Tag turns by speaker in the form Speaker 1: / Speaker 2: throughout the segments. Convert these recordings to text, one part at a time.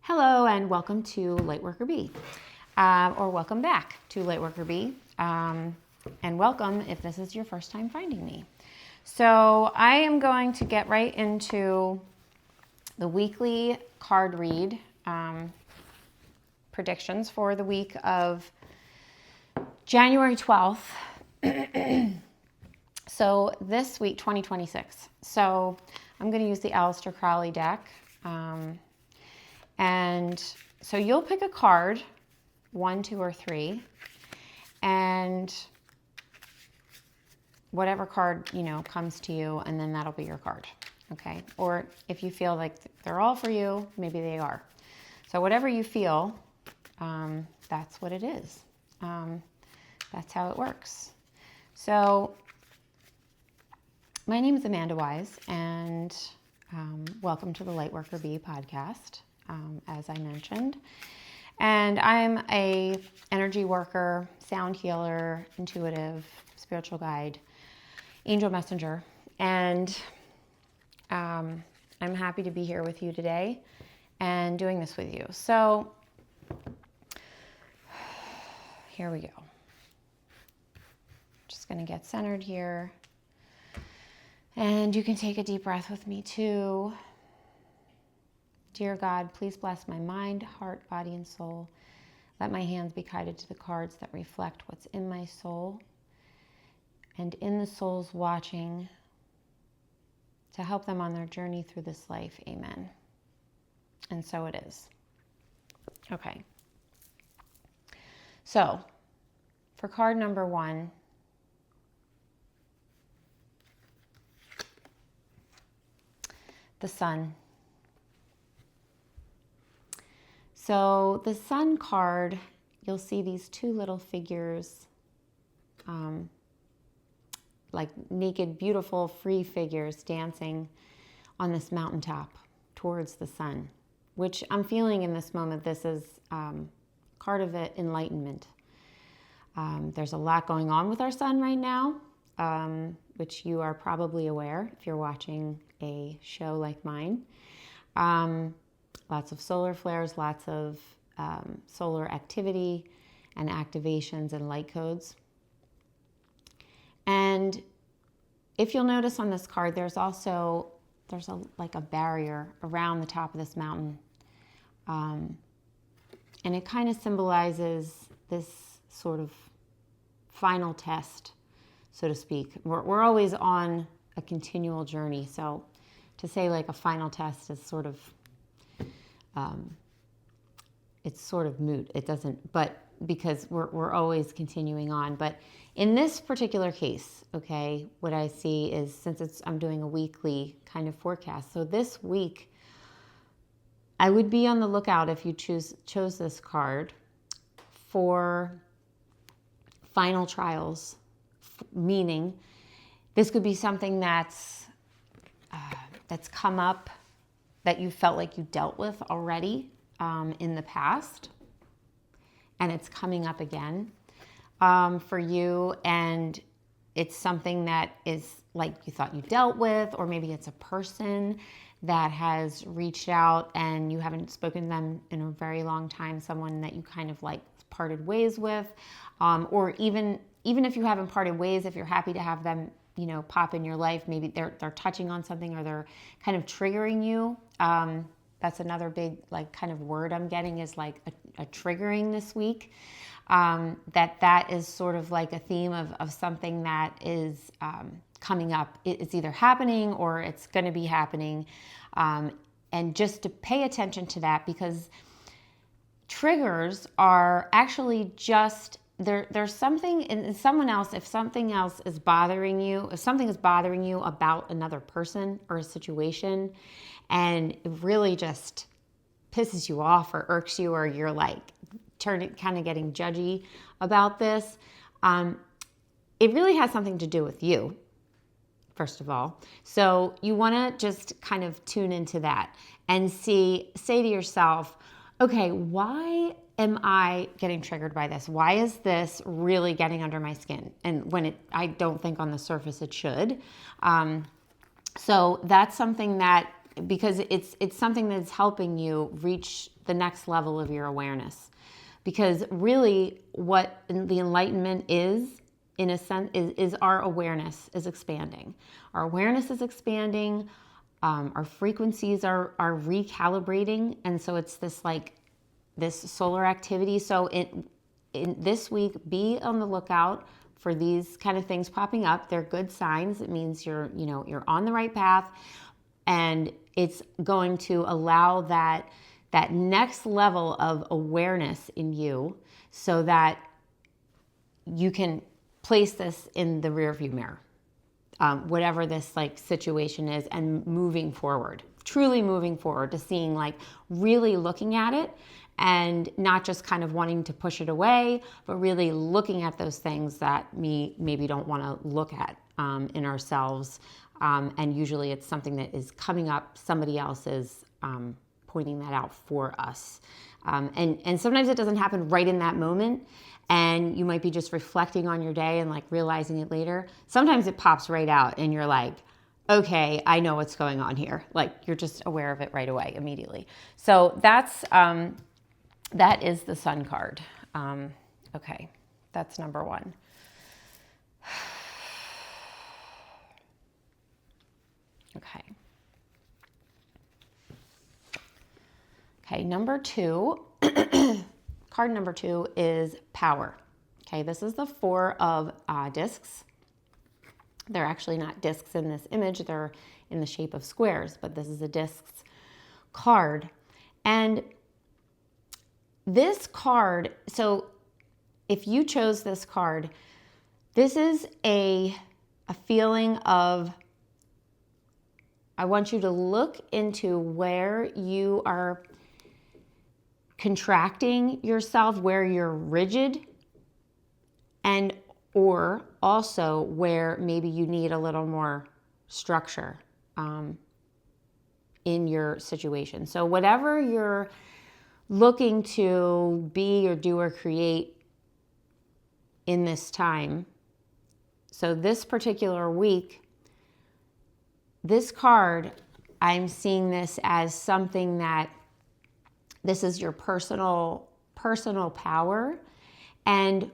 Speaker 1: Hello and welcome to Lightworker B, or welcome back to Lightworker B, and welcome if this is your first time finding me. So I am going to get right into the weekly card read predictions for the week of January 12th. So this week, 2026. So I'm going to use the Aleister Crowley deck. And so you'll pick a card, 1, 2, or 3, and whatever card, comes to you, and then that'll be your card, okay? Or if you feel like they're all for you, maybe they are. So whatever you feel, that's what it is. That's how it works. So my name is Amanda Wise, and welcome to the Lightworker B podcast. As I mentioned. And I'm a energy worker, sound healer, intuitive, spiritual guide, angel messenger. And I'm happy to be here with you today and doing this with you. So here we go. Just going to get centered here. And you can take a deep breath with me too. Dear God, please bless my mind, heart, body, and soul. Let my hands be guided to the cards that reflect what's in my soul and in the souls watching to help them on their journey through this life. Amen. And so it is. Okay. So, for card number 1, the Sun. So the Sun card, you'll see these 2 little figures, like naked, beautiful, free figures dancing on this mountaintop towards the sun, which I'm feeling in this moment, this is card of enlightenment. There's a lot going on with our sun right now, which you are probably aware if you're watching a show like mine. Lots of solar flares, lots of solar activity and activations and light codes. And if you'll notice on this card, there's like a barrier around the top of this mountain. And it kind of symbolizes this sort of final test, so to speak. We're always on a continual journey. So to say like a final test is sort of it's sort of moot. It doesn't, but because we're always continuing on. But in this particular case, okay, what I see is, since I'm doing a weekly kind of forecast. So this week, I would be on the lookout if you chose this card for final trials, meaning this could be something that's come up that you felt like you dealt with already in the past, and it's coming up again for you, and it's something that is like you thought you dealt with, or maybe it's a person that has reached out and you haven't spoken to them in a very long time, someone that you kind of like parted ways with, or even if you haven't parted ways, if you're happy to have them pop in your life, maybe they're touching on something, or they're kind of triggering you. That's another big like kind of word I'm getting is like a triggering this week. That is sort of like a theme of something that is coming up. It's either happening or it's going to be happening. And just to pay attention to that, because triggers are actually just there's something in someone else. If something else is bothering you, if something is bothering you about another person or a situation, and it really just pisses you off or irks you, or you're like kind of getting judgy about this, it really has something to do with you, first of all. So you want to just kind of tune into that and say to yourself, okay, why am I getting triggered by this? Why is this really getting under my skin? And when I don't think on the surface it should. So that's something that because it's something that's helping you reach the next level of your awareness. Because really what the enlightenment is, in a sense, is our awareness is expanding. Our awareness is expanding. Our frequencies are recalibrating. And so it's this like this solar activity. So in this week, be on the lookout for these kind of things popping up. They're good signs. It means you're on the right path, and it's going to allow that next level of awareness in you so that you can place this in the rearview mirror, whatever this like situation is, and moving forward, truly moving forward to seeing, like really looking at it and not just kind of wanting to push it away, but really looking at those things that we maybe don't want to look at in ourselves. And usually it's something that is coming up, somebody else is pointing that out for us. And sometimes it doesn't happen right in that moment, and you might be just reflecting on your day and like realizing it later. Sometimes it pops right out and you're like, okay, I know what's going on here. Like you're just aware of it right away, immediately. So that is the Sun card. Okay, that's number one. Okay. Okay, number two, card number two is power. Okay, this is the Four of Discs. They're actually not discs in this image. They're in the shape of squares, but this is a discs card. And this card, so if you chose this card, this is a feeling of, I want you to look into where you are contracting yourself, where you're rigid, and or also where maybe you need a little more structure in your situation. So whatever you're looking to be or do or create in this time, so this particular week, this card, I'm seeing this as something that this is your personal power, and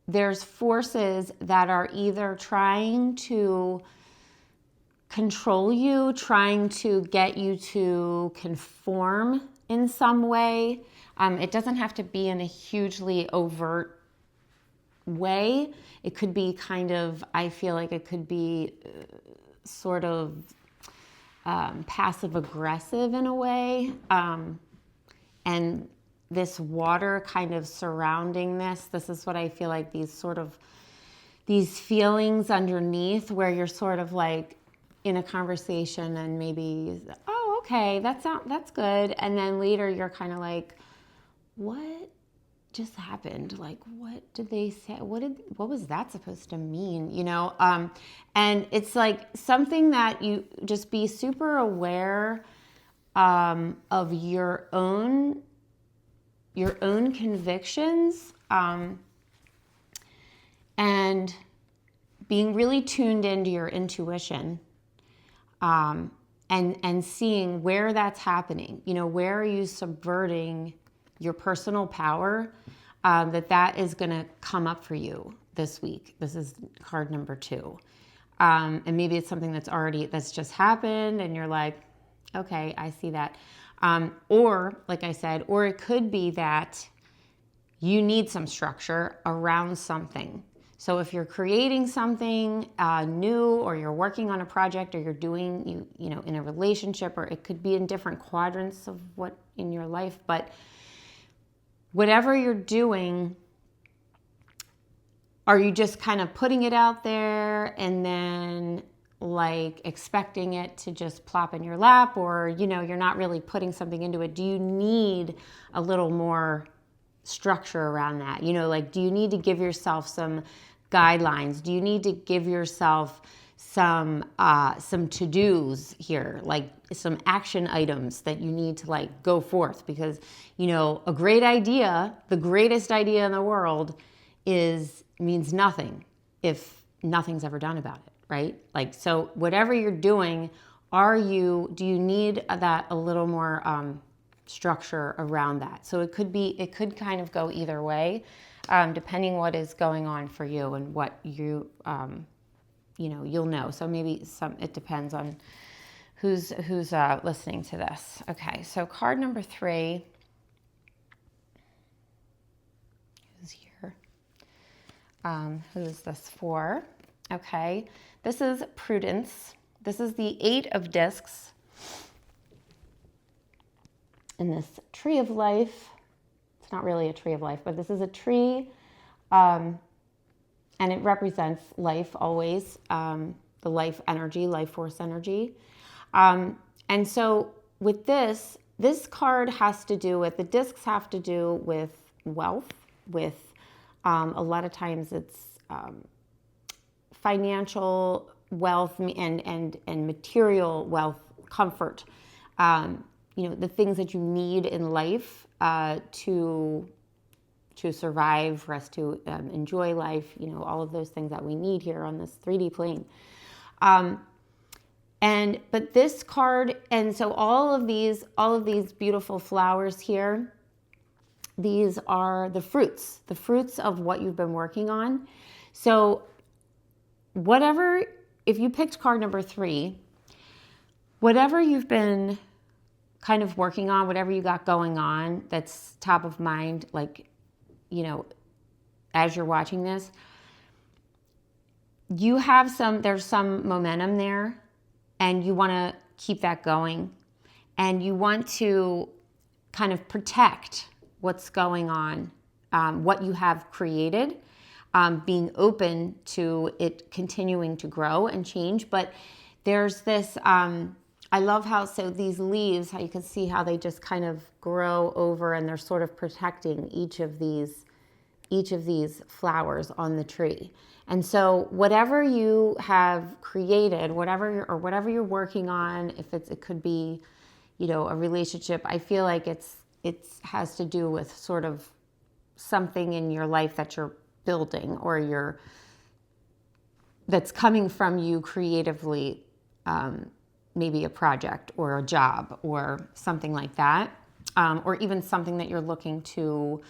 Speaker 1: there's forces that are either trying to control you, trying to get you to conform in some way. It doesn't have to be in a hugely overt way. It could be kind of, I feel like it could be sort of passive aggressive in a way. And this water kind of surrounding this is what I feel like, these feelings underneath where you're sort of like in a conversation and maybe, oh, okay, that's good. And then later you're kind of like, what just happened? Like, what did they say? What was that supposed to mean? And it's like something that you just be super aware of your own convictions, and being really tuned into your intuition, and seeing where that's happening. Where are you subverting your personal power? That is going to come up for you this week. This is card number two. And maybe it's something that's just happened and you're like, okay, I see that. Or like I said, or it could be that you need some structure around something. So if you're creating something new, or you're working on a project, or you're doing, in a relationship, or it could be in different quadrants of what in your life, but whatever you're doing, are you just kind of putting it out there and then like expecting it to just plop in your lap, or, you're not really putting something into it? Do you need a little more structure around that? Like, do you need to give yourself some guidelines? Do you need to give yourself some to-dos here, like some action items that you need to like go forth? Because, a great idea, the greatest idea in the world means nothing if nothing's ever done about it. Right? Like, so whatever you're doing, do you need that a little more structure around that? So it could kind of go either way, depending what is going on for you and what you, you'll know. So maybe it depends on who's listening to this. Okay, so card number 3. Who's here? Who is this for? Okay, this is Prudence. This is the 8 of discs in this tree of life. It's not really a tree of life, but this is a tree, and it represents life always, the life energy, life force energy. And so with this card has to do with, the discs have to do with wealth, with a lot of times it's financial wealth and material wealth, comfort, the things that you need in life to survive, for us to enjoy life, all of those things that we need here on this 3D plane. But this card, and so all of these beautiful flowers here, these are the fruits of what you've been working on. So if you picked card number 3, whatever you've been kind of working on, whatever you got going on that's top of mind, like, as you're watching this, there's some momentum there, and you want to keep that going, and you want to kind of protect what's going on, what you have created, being open to it continuing to grow and change. But there's this, I love how, so these leaves, how you can see how they just kind of grow over, and they're sort of protecting each of these flowers on the tree. And so whatever you have created, whatever you're working on, it could be, a relationship. I feel like it has to do with sort of something in your life that you're building, or that's coming from you creatively, maybe a project or a job or something like that, or even something that you're looking to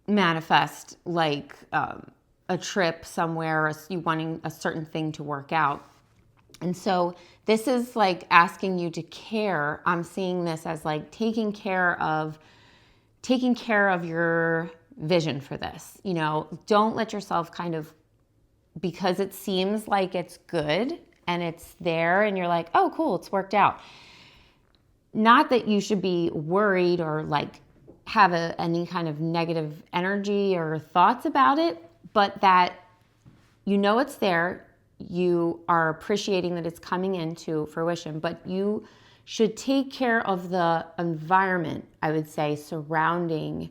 Speaker 1: manifest, like a trip somewhere, or you wanting a certain thing to work out. And so this is like asking you to care. I'm seeing this as like taking care of your vision for this. Don't let yourself kind of, because it seems like it's good and it's there and you're like, oh, cool, it's worked out. Not that you should be worried or like have any kind of negative energy or thoughts about it, but that it's there. You are appreciating that it's coming into fruition, but you should take care of the environment, I would say, surrounding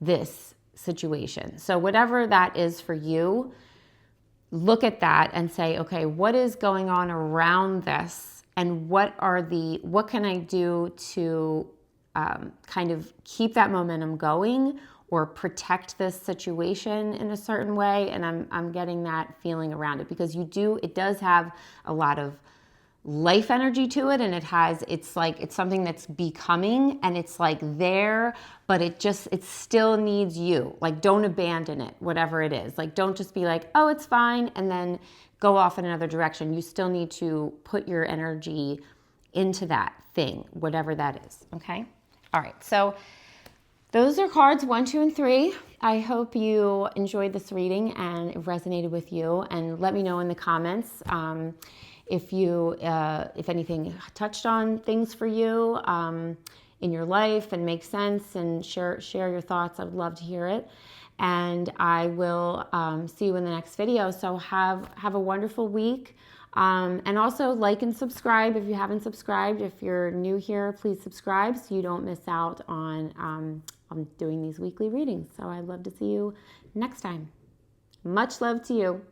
Speaker 1: this situation. So whatever that is for you, look at that and say, okay, what is going on around this, and what can I do to kind of keep that momentum going or protect this situation in a certain way. And I'm getting that feeling around it, because it does have a lot of life energy to it, and it's something that's becoming, and it's like there, but it still needs you. Like, don't abandon it, whatever it is. Like, don't just be like, oh, it's fine, and then go off in another direction. You still need to put your energy into that thing, whatever that is. Okay. All right. So those are cards 1, 2, and 3. I hope you enjoyed this reading and it resonated with you. And let me know in the comments if anything touched on things for you in your life and makes sense, and share your thoughts. I would love to hear it. And I will see you in the next video. So have a wonderful week. And also like and subscribe if you haven't subscribed. If you're new here, please subscribe so you don't miss out on doing these weekly readings. So I'd love to see you next time. Much love to you.